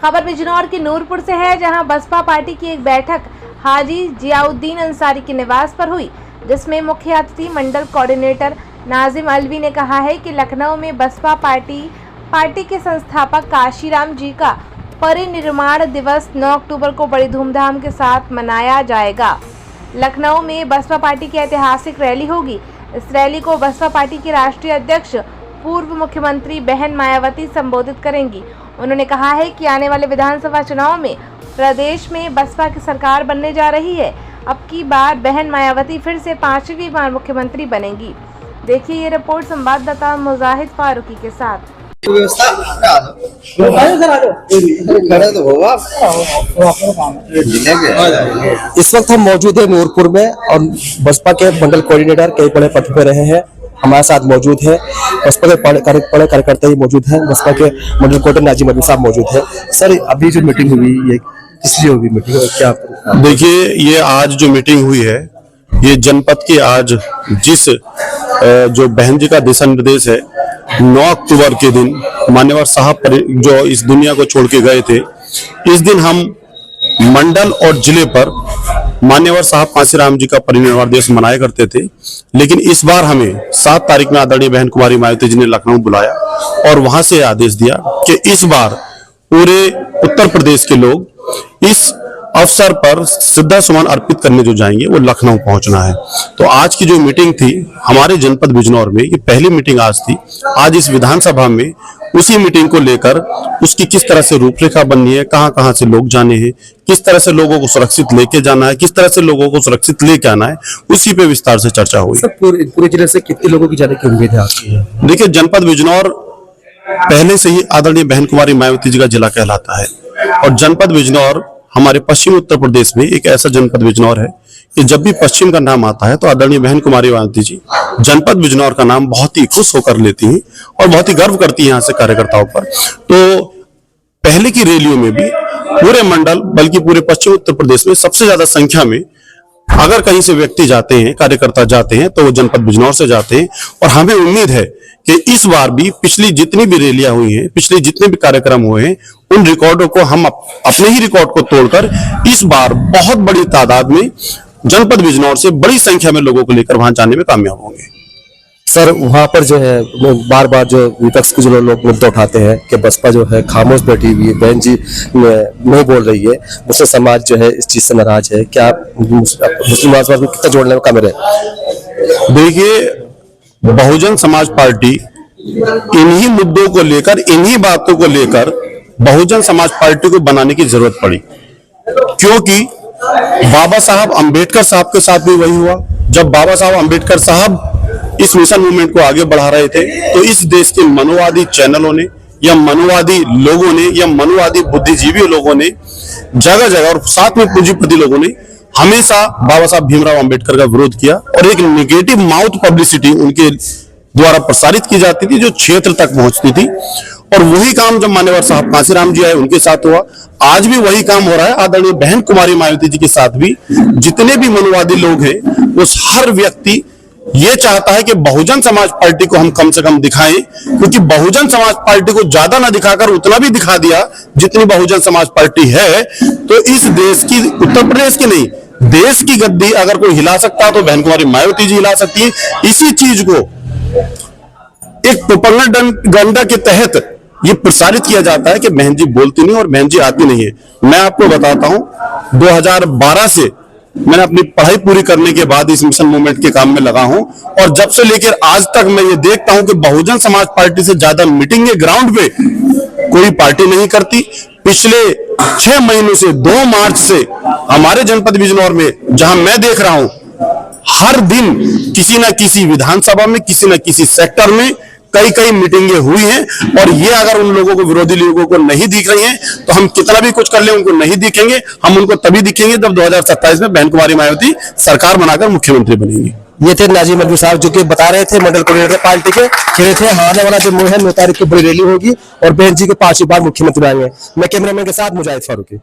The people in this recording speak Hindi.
खबर बिजनौर के नूरपुर से है, जहां बसपा पार्टी की एक बैठक हाजी जियाउद्दीन अंसारी के निवास पर हुई, जिसमें मुख्य अतिथि मंडल कोऑर्डिनेटर नाजिम अलवी ने कहा है कि लखनऊ में बसपा पार्टी के संस्थापक काशीराम जी का परिनिर्वाण दिवस 9 अक्टूबर को बड़ी धूमधाम के साथ मनाया जाएगा। लखनऊ में बसपा पार्टी की ऐतिहासिक रैली होगी। इस रैली को बसपा पार्टी के राष्ट्रीय अध्यक्ष पूर्व मुख्यमंत्री बहन मायावती संबोधित करेंगी। उन्होंने कहा है कि आने वाले विधानसभा चुनाव में प्रदेश में बसपा की सरकार बनने जा रही है। अब की बार बहन मायावती फिर से 5वीं बार मुख्यमंत्री बनेंगी। देखिए ये रिपोर्ट संवाददाता मुजाहिद फारूकी के साथ। इस वक्त हम मौजूद है नूरपुर में और बसपा के मंडल कोऑर्डिनेटर कई बड़े पद पे रहे हैं, हमारे साथ मौजूद है। बसपा के बड़े कार्यकर्ता ही मौजूद हैं। बसपा के मंडल कोऑर्डिनेटर नाजिम अलवी साहब मौजूद है। सर, अभी जो मीटिंग हुई ये किस लिए हुई मीटिंग, क्या? देखिए, ये आज जो मीटिंग हुई है ये जनपद की आज जिस जो बहन जी का दिशा निर्देश है 9 अक्टूबर के दिन मान्यवर साहब जो इस दुनिया को छोड़ के गए थे, इस दिन हम मंडल और जिले पर मान्यवर साहब काशीराम जी का परिनिर्वाण दिवस मनाया करते थे। लेकिन इस बार हमें 7 तारीख में आदरणीय बहन कुमारी मायावती जी ने लखनऊ बुलाया और वहां से आदेश दिया कि इस बार पूरे उत्तर प्रदेश के लोग इस अवसर पर श्रद्धा सुमन अर्पित करने जो जाएंगे वो लखनऊ पहुंचना है। तो आज की जो मीटिंग थी हमारे जनपद बिजनौर में, ये पहली मीटिंग आज थी। आज इस विधानसभा में उसी मीटिंग को लेकर उसकी किस तरह से रूपरेखा बननी है, कहां कहां से लोग जाने हैं, किस तरह से लोगों को सुरक्षित लेके जाना है, किस तरह से लोगों को सुरक्षित लेके आना है, उसी पे विस्तार से चर्चा हुई। पूरे जिले से कितने लोगों की जाने की उम्मीद है आपकी? देखिए, जनपद बिजनौर पहले से ही आदरणीय बहन कुमारी मायावती जी का जिला कहलाता है और जनपद बिजनौर हमारे पश्चिमी उत्तर प्रदेश में एक ऐसा जनपद बिजनौर है कि जब भी पश्चिम का नाम आता है तो आदरणीय बहन कुमारी मायावती जी जनपद बिजनौर का नाम बहुत ही खुश होकर लेती हैं और बहुत ही गर्व करती हैं यहाँ से कार्यकर्ताओं पर। तो पहले की रैलियों में भी पूरे मंडल बल्कि पूरे पश्चिमी उत्तर प्रदेश में सबसे ज्यादा संख्या में अगर कहीं से व्यक्ति जाते हैं, कार्यकर्ता जाते हैं तो वो जनपद बिजनौर से जाते हैं। और हमें उम्मीद है कि इस बार भी पिछली जितनी भी रैलियां हुई हैं, पिछले जितने भी कार्यक्रम हुए हैं, उन रिकॉर्डों को हम अपने ही रिकॉर्ड को तोड़कर इस बार बहुत बड़ी तादाद में जनपद बिजनौर से बड़ी संख्या में लोगों को लेकर वहां जाने में कामयाब होंगे। सर, वहां पर जो है बार बार जो विपक्ष के जो लोग मुद्दा उठाते हैं कि बसपा जो है खामोश बैठी हुई है, बहन जी नहीं बोल रही है, मुस्लिम समाज जो है इस चीज से नाराज है, क्या मुस्लिम समाज में कितना जोड़ने में कामयाब है? देखिए, बहुजन समाज पार्टी इन्हीं मुद्दों को लेकर, इन्हीं बातों को लेकर बहुजन समाज पार्टी को बनाने की जरूरत पड़ी, क्योंकि बाबा साहब अंबेडकर साहब के साथ भी वही हुआ। जब बाबा साहब अंबेडकर साहब इस मिशन मूवमेंट को आगे बढ़ा रहे थे तो इस देश के मनोवादी चैनलों ने या मनोवादी लोगों ने या मनोवादी बुद्धिजीवी लोगों ने जगह जगह और साथ में पूंजीपति लोगों ने हमेशा बाबा साहब भीमराव अंबेडकर का विरोध किया और एक नेगेटिव माउथ पब्लिसिटी उनके द्वारा प्रसारित की जाती थी जो क्षेत्र तक पहुंचती थी। और वही काम जब मान्यवर साहब काशीराम जी आए उनके साथ हुआ, आज भी वही काम हो रहा है आदरणीय बहन कुमारी मायावती जी के साथ भी। जितने भी मनोवादी लोग हैं वो हर व्यक्ति ये चाहता है कि बहुजन समाज पार्टी को हम कम से कम दिखाएं, क्योंकि बहुजन समाज पार्टी को ज्यादा ना दिखाकर उतना भी दिखा दिया जितनी बहुजन समाज पार्टी है तो इस देश की, उत्तर प्रदेश की नहीं, देश की गद्दी अगर कोई हिला सकता है तो बहन कुमारी मायावती जी हिला सकती है। इसी चीज को एक प्रोपेगेंडा के तहत ये प्रसारित किया जाता है कि बहन जी बोलती नहीं और बहन जी आती नहीं है। मैं आपको बताता हूं, 2012 से मैंने अपनी पढ़ाई पूरी करने के बाद इस मिशन मूवमेंट के काम में लगा हूं और जब से लेकर आज तक मैं ये देखता हूं कि बहुजन समाज पार्टी से ज्यादा मीटिंगें ग्राउंड पे कोई पार्टी नहीं करती। पिछले 6 महीनों से 2 मार्च से हमारे जनपद बिजनौर में जहां मैं देख रहा हूं, हर दिन किसी न किसी विधानसभा में, किसी न किसी सेक्टर में कई मीटिंगें हुई हैं। और ये अगर उन लोगों को, विरोधी लोगों को नहीं दिख रही हैं तो हम कितना भी कुछ कर ले उनको नहीं दिखेंगे। हम उनको तभी दिखेंगे जब 2027 में बहन कुमारी मायावती सरकार बनाकर मुख्यमंत्री बनेंगी। ये थे नाजिम अलवी साहब जो कि बता रहे थे मंडल कोऑर्डिनेटर पार्टी के, कह रहे थे आने वाला जो 9 तारीख को बड़ी रैली होगी और बहन जी के 5वीं बार मुख्यमंत्री आएंगे। मैं कैमरामैन के साथ मुजाहिद फारूकी।